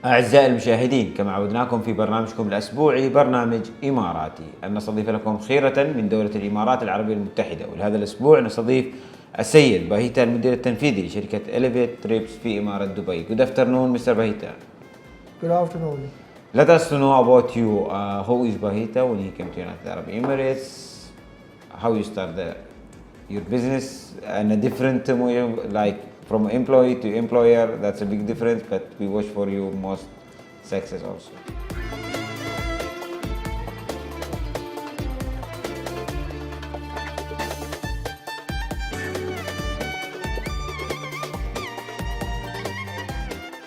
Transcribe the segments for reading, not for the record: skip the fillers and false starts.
أعزائي المشاهدين، كما عودناكم في برنامجكم الأسبوعي برنامج إماراتي، أن نستضيف لكم خيرة من دولة الإمارات العربية المتحدة. ولهذا الأسبوع نستضيف السيد بهيتا، المدير التنفيذي لشركة Elevate Trips في إمارة دبي. Good afternoon, Mr. Bhatia. Good afternoon. Let us to know about you. Who is Bhatia when he came to United Arab Emirates? How you start your business and a different way, like from employee to employer, that's a big difference, but we wish for you most success also.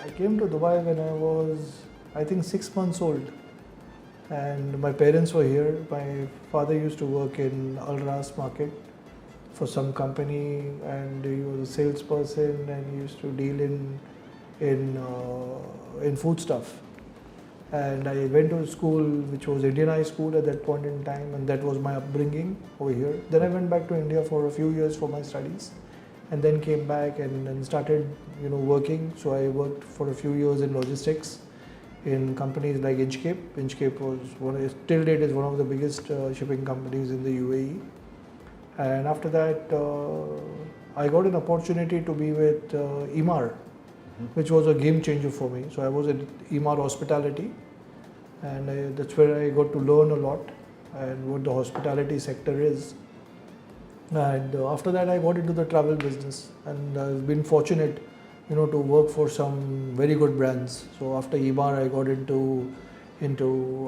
I came to Dubai when I was, I think, 6 months old, and my parents were here. My father used to work in Al Ras market for some company, and he was a salesperson, and he used to deal in food stuff. And I went to school, which was Indian high school at that point in time, and that was my upbringing over here. Then I went back to India for a few years for my studies, and then came back and started, working. So I worked for a few years in logistics in companies like Inchcape. Inchcape was till date is one of the biggest shipping companies in the UAE. And after that, I got an opportunity to be with EMAR, which was a game changer for me. So I was at EMAR Hospitality, and that's where I got to learn a lot and what the hospitality sector is. And after that, I got into the travel business, and I've been fortunate, to work for some very good brands. So after EMAR, I got into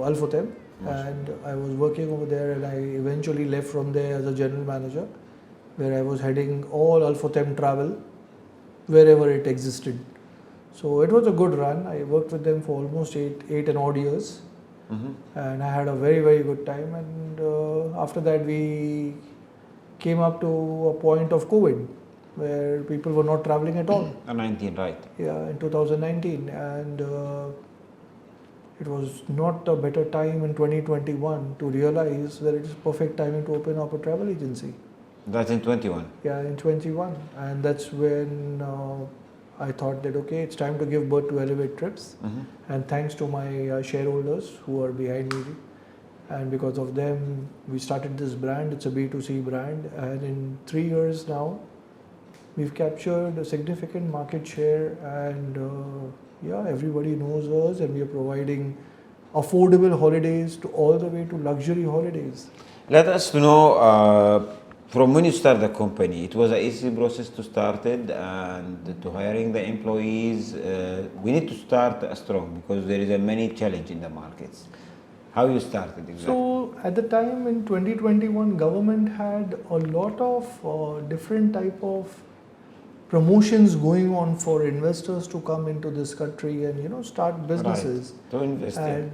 Al Futtaim, and I was working over there, and I eventually left from there as a general manager, where I was heading all Al Futtaim travel wherever it existed. So it was a good run. I worked with them for almost eight and odd years, and I had a very, very good time. And after that, we came up to a point of COVID, where people were not traveling at all. 19, right? Yeah, in 2019, and it was not a better time in 2021 to realize that it is perfect timing to open up a travel agency. That's in 21? Yeah, in 21. And that's when I thought that, okay, it's time to give birth to Elevate Trips. And thanks to my shareholders who are behind me. And because of them, we started this brand. It's a B2C brand. And in 3 years now, we've captured a significant market share, and everybody knows us, and we are providing affordable holidays to all the way to luxury holidays. Let us know from when you start the company, it was an easy process to start it and to hiring the employees. We need to start strong because there is a many challenge in the markets. How you started exactly? So at the time in 2021, government had a lot of different type of promotions going on for investors to come into this country and start businesses. Right. To invest. And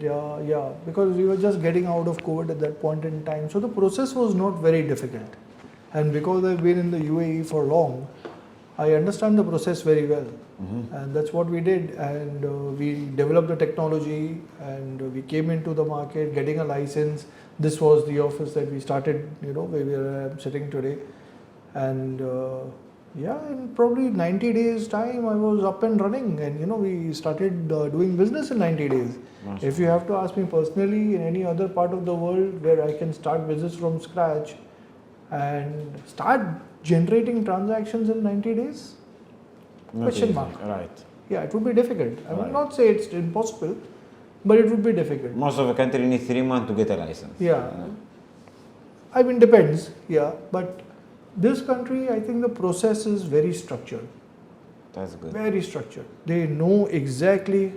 because we were just getting out of COVID at that point in time, so the process was not very difficult. And because I've been in the UAE for long, I understand the process very well. And that's what we did. And we developed the technology, and we came into the market, getting a license. This was the office that we started, where we are sitting today. And in probably 90 days time, I was up and running, and we started doing business in 90 days. Nice. If you have to ask me personally, in any other part of the world where I can start business from scratch and start generating transactions in 90 days? Not Question easy. mark. Right. Yeah, it would be difficult. I will Right. not say it's impossible, but it would be difficult. Most of the country need 3 months to get a license. Yeah. I mean, depends. Yeah, but this country, I think the process is very structured. That's good. Very structured. They know exactly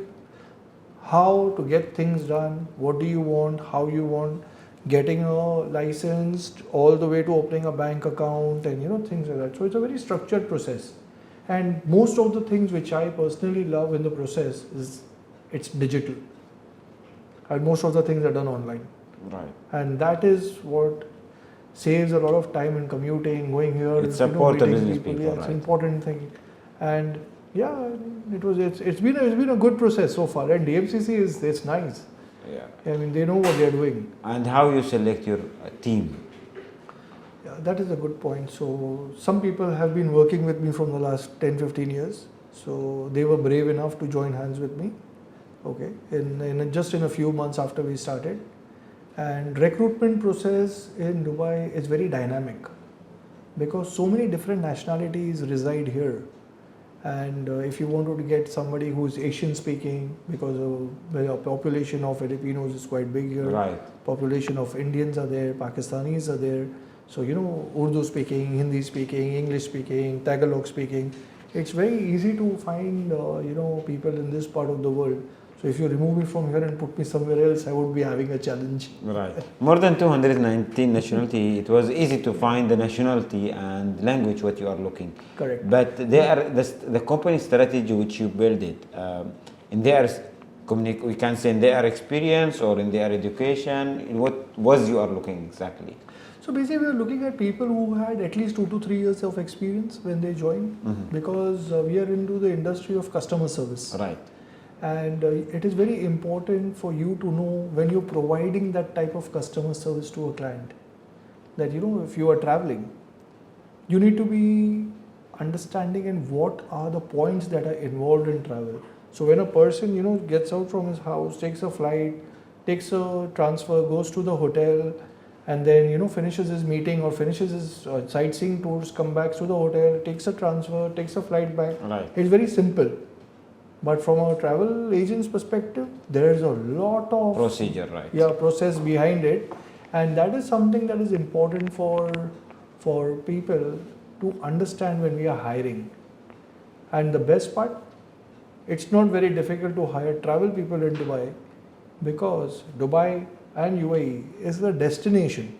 how to get things done, what do you want, how you want, getting a license, all the way to opening a bank account, and things like that. So it's a very structured process. And most of the things which I personally love in the process is it's digital. And most of the things are done online. Right. And that is what saves a lot of time in commuting, going here. It supports the business people, Yeah, right. it's an important thing. And it's been a good process so far. And DMCC it's nice. Yeah. I mean, they know what they are doing. And how you select your team? Yeah, that is a good point. So some people have been working with me from the last 10-15 years. So they were brave enough to join hands with me. okay, just in a few months after we started. And recruitment process in Dubai is very dynamic because so many different nationalities reside here. And if you wanted to get somebody who's Asian speaking, because the population of Filipinos is quite big here, Right. population of Indians are there, Pakistanis are there. So, Urdu speaking, Hindi speaking, English speaking, Tagalog speaking. It's very easy to find, people in this part of the world. So if you remove me from here and put me somewhere else, I would be having a challenge. Right. More than 219 nationality, it was easy to find the nationality and language what you are looking. Correct. But the company strategy which you build it, in their we can say in their experience or in their education, in what was you are looking exactly? So basically, we are looking at people who had at least 2 to 3 years of experience when they joined, because we are into the industry of customer service. Right. And it is very important for you to know when you're providing that type of customer service to a client, that if you are traveling, you need to be understanding and what are the points that are involved in travel. So when a person gets out from his house, takes a flight, takes a transfer, goes to the hotel, and then finishes his meeting or finishes his sightseeing tours, come back to the hotel, takes a transfer, takes a flight back. Right. It's very simple. But from a travel agent's perspective, there is a lot of Procedure, right? Yeah, process behind it, and that is something that is important for people to understand when we are hiring. And the best part, it's not very difficult to hire travel people in Dubai, because Dubai and UAE is the destination.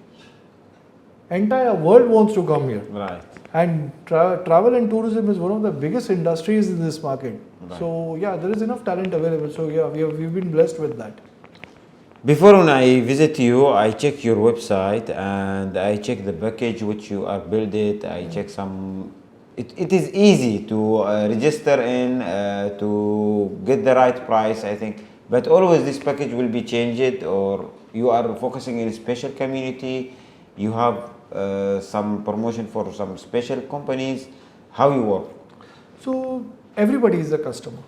Entire world wants to come here. Right. And travel and tourism is one of the biggest industries in this market. Right. So yeah, there is enough talent available. So yeah, we've been blessed with that. Before when I visit you, I check your website and I check the package which you are building. I check some. It is easy to register in, to get the right price, I think. But always this package will be changed, or you are focusing in a special community. You have some promotion for some special companies. How you work? So everybody is a customer.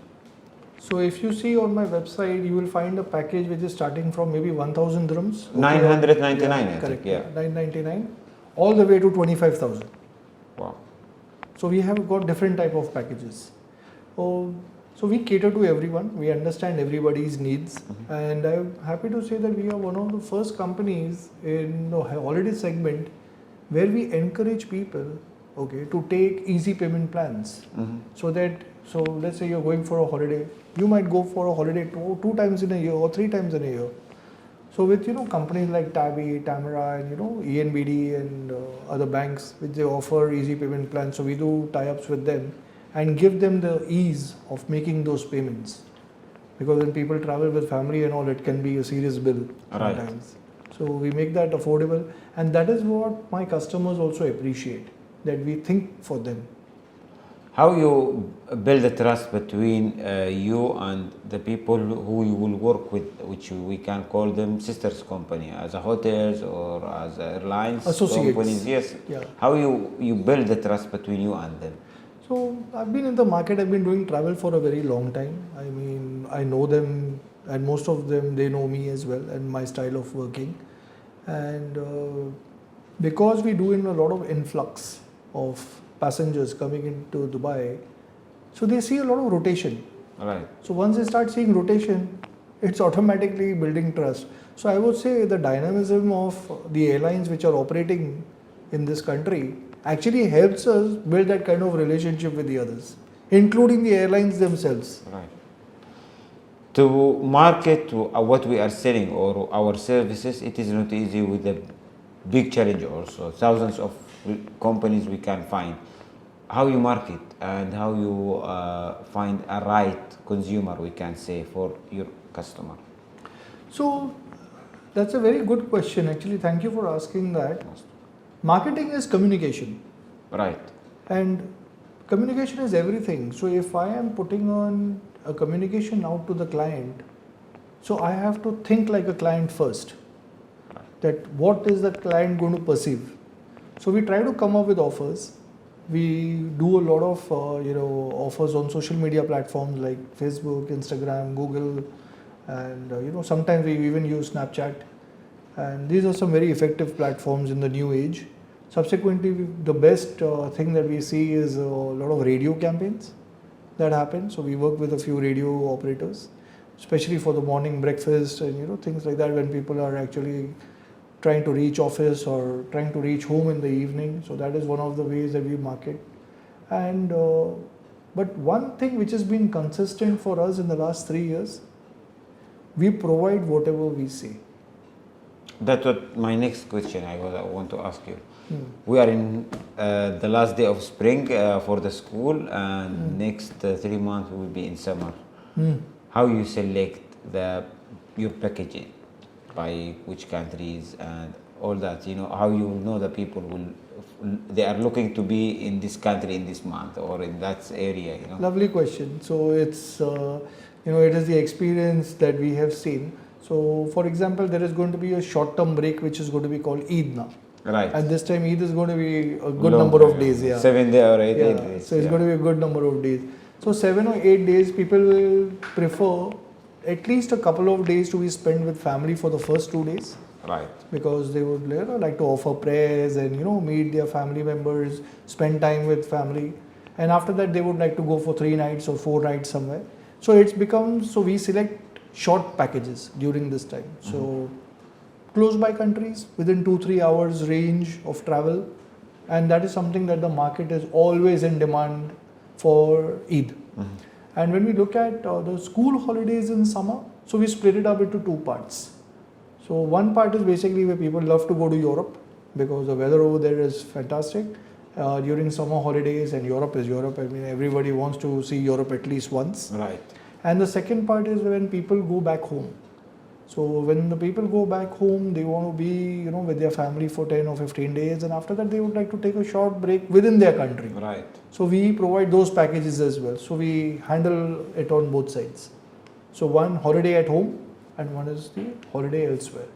So if you see on my website, you will find a package which is starting from maybe 1,000 dirhams. 999, I correct. think, yeah. 999, all the way to 25,000. Wow. So we have got different type of packages. So we cater to everyone. We understand everybody's needs, and I'm happy to say that we are one of the first companies in the holiday segment where we encourage people, to take easy payment plans. So let's say you're going for a holiday, you might go for a holiday two times in a year or 3 times in a year. So with companies like Tabi, Tamara, and ENBD and other banks, which they offer easy payment plans. So we do tie-ups with them and give them the ease of making those payments, because when people travel with family and all, it can be a serious bill sometimes. So we make that affordable, and that is what my customers also appreciate, that we think for them. How you build a trust between you and the people who you will work with, which we can call them sisters company, as a hotels or as airlines Associates. companies? Yes. Yeah. How you build the trust between you and them? So I've been in the market, I've been doing travel for a very long time. I mean, I know them, and most of them, they know me as well and my style of working. And because we do in a lot of influx of passengers coming into Dubai, so they see a lot of rotation. Right. So once they start seeing rotation, it's automatically building trust. So I would say the dynamism of the airlines which are operating in this country actually helps us build that kind of relationship with the others, including the airlines themselves. Right. To market what we are selling or our services, it is not easy with a big challenge also. Thousands of companies we can find. How you market and how you find a right consumer, we can say, for your customer? So that's a very good question. Actually, thank you for asking that. Marketing is communication. Right. And communication is everything. So if I am putting on a communication out to the client, so I have to think like a client first. That what is the client going to perceive? So we try to come up with offers. We do a lot of offers on social media platforms like Facebook, Instagram, Google, and sometimes we even use Snapchat, and these are some very effective platforms in the new age. Subsequently, the best thing that we see is a lot of radio campaigns that happen. So we work with a few radio operators, especially for the morning breakfast and things like that, when people are actually trying to reach office or trying to reach home in the evening. So that is one of the ways that we market. And but one thing which has been consistent for us in the last 3 years, we provide whatever we say. That's what my next question I want to ask you. We are in the last day of spring for the school, and next 3 months we will be in summer. How you select your packaging, by which countries and all that? How you know the people they are looking to be in this country in this month or in that area. Lovely question. So it's it is the experience that we have seen. So for example, there is going to be a short-term break which is going to be called Eid now. Right. And this time Eid is going to be a good number of days. 7 days or 8 days. So it's going to be a good number of days. So 7 or 8 days, people will prefer at least a couple of days to be spent with family for the first 2 days. Right. Because they would like to offer prayers and meet their family members, spend time with family, and after that they would like to go for 3 nights or 4 nights somewhere. So it's become, so we select short packages during this time. So close by countries within 2-3 hours range of travel, and that is something that the market is always in demand for Eid. And when we look at the school holidays in summer, so we split it up into 2 parts. So one part is basically where people love to go to Europe because the weather over there is fantastic during summer holidays, and Europe is Europe. I mean, everybody wants to see Europe at least once. Right. And the second part is when people go back home. So when the people go back home, they want to be with their family for 10 or 15 days, and after that they would like to take a short break within their country. Right. So we provide those packages as well. So we handle it on both sides. So one holiday at home, and one is the holiday elsewhere.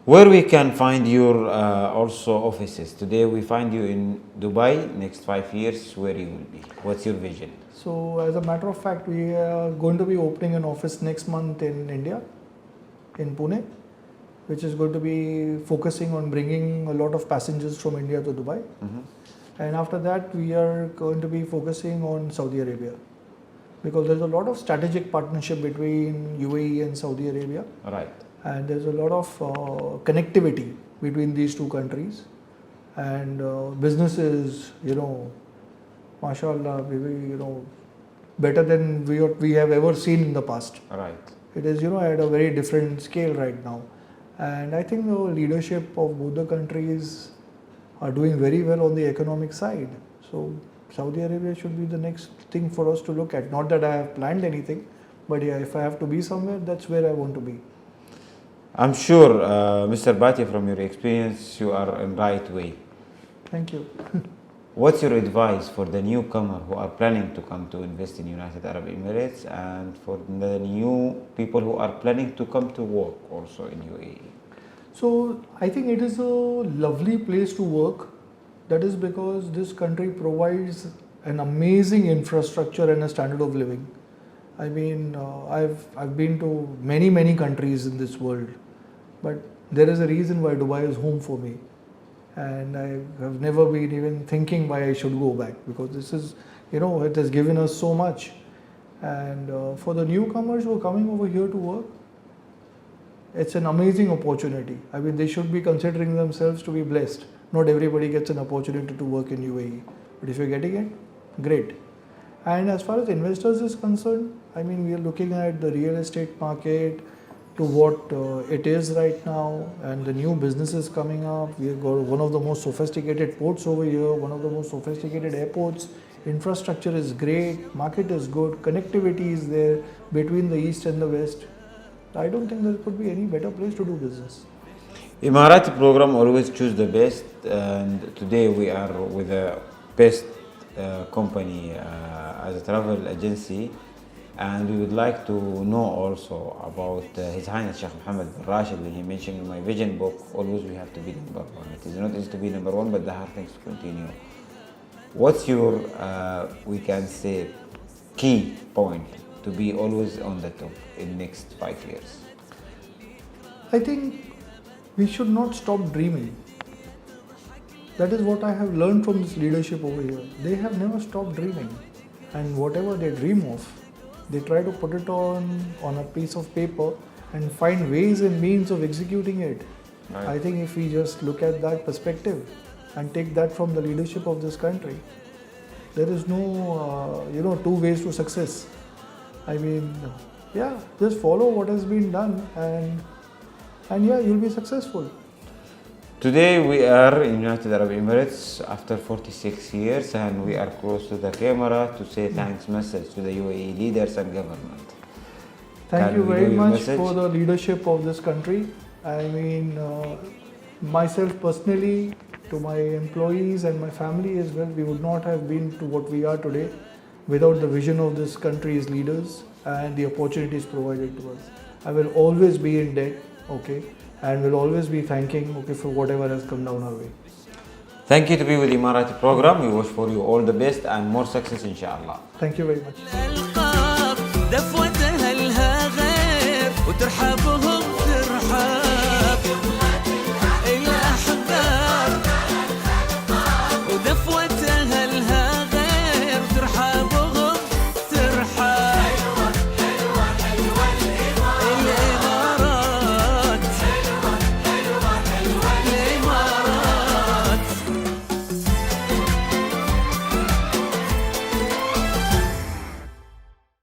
Where we can find your also offices? Today we find you in Dubai. Next 5 years, where you will be? What's your vision? So as a matter of fact, we are going to be opening an office next month in India, in Pune, which is going to be focusing on bringing a lot of passengers from India to Dubai. And after that, we are going to be focusing on Saudi Arabia, because there's a lot of strategic partnership between UAE and Saudi Arabia. Right. And there's a lot of connectivity between these two countries. And businesses, mashallah, maybe, better than we have ever seen in the past. Right. It is, at a very different scale right now. And I think the leadership of both the countries are doing very well on the economic side. So Saudi Arabia should be the next thing for us to look at. Not that I have planned anything, but yeah, if I have to be somewhere, that's where I want to be. I'm sure, Mr. Bhatia, from your experience, you are in right way. Thank you. What's your advice for the newcomer who are planning to come to invest in United Arab Emirates, and for the new people who are planning to come to work also in UAE? So I think it is a lovely place to work. That is because this country provides an amazing infrastructure and a standard of living. I mean, I've been to many countries in this world, but there is a reason why Dubai is home for me. And I have never been even thinking why I should go back, because this is, it has given us so much. And for the newcomers who are coming over here to work, it's an amazing opportunity. I mean, they should be considering themselves to be blessed. Not everybody gets an opportunity to work in UAE, but if you're getting it, great. And as far as investors is concerned, I mean, we are looking at the real estate market to what it is right now, and the new businesses coming up. We have got one of the most sophisticated ports over here, one of the most sophisticated airports. Infrastructure is great, market is good, connectivity is there between the east and the west. I don't think there could be any better place to do business. Emarati program always choose the best, and today we are with the best company as a travel agency, and we would like to know also about His Highness Sheikh Mohammed bin Rashid. When he mentioned in my vision book, always we have to be number one. It is not easy to be number one, but the hard things to continue. What's your, we can say, key point to be always on the top in next 5 years? I think we should not stop dreaming. That is what I have learned from this leadership over here. They have never stopped dreaming. And whatever they dream of, they try to put it on a piece of paper and find ways and means of executing it. Right. I think if we just look at that perspective and take that from the leadership of this country, there is no, two ways to success. I mean, yeah, just follow what has been done and yeah, you'll be successful. Today we are in United Arab Emirates after 46 years, and we are close to the camera to say thanks message to the UAE leaders and government. Thank you very much for the leadership of this country. I mean, myself personally, to my employees and my family as well, we would not have been to what we are today without the vision of this country's leaders and the opportunities provided to us. I will always be in debt, okay, and will always be thanking, okay, for whatever has come down our way. Thank you to be with the EMARATI program. We wish for you all the best and more success, inshallah. Thank you very much.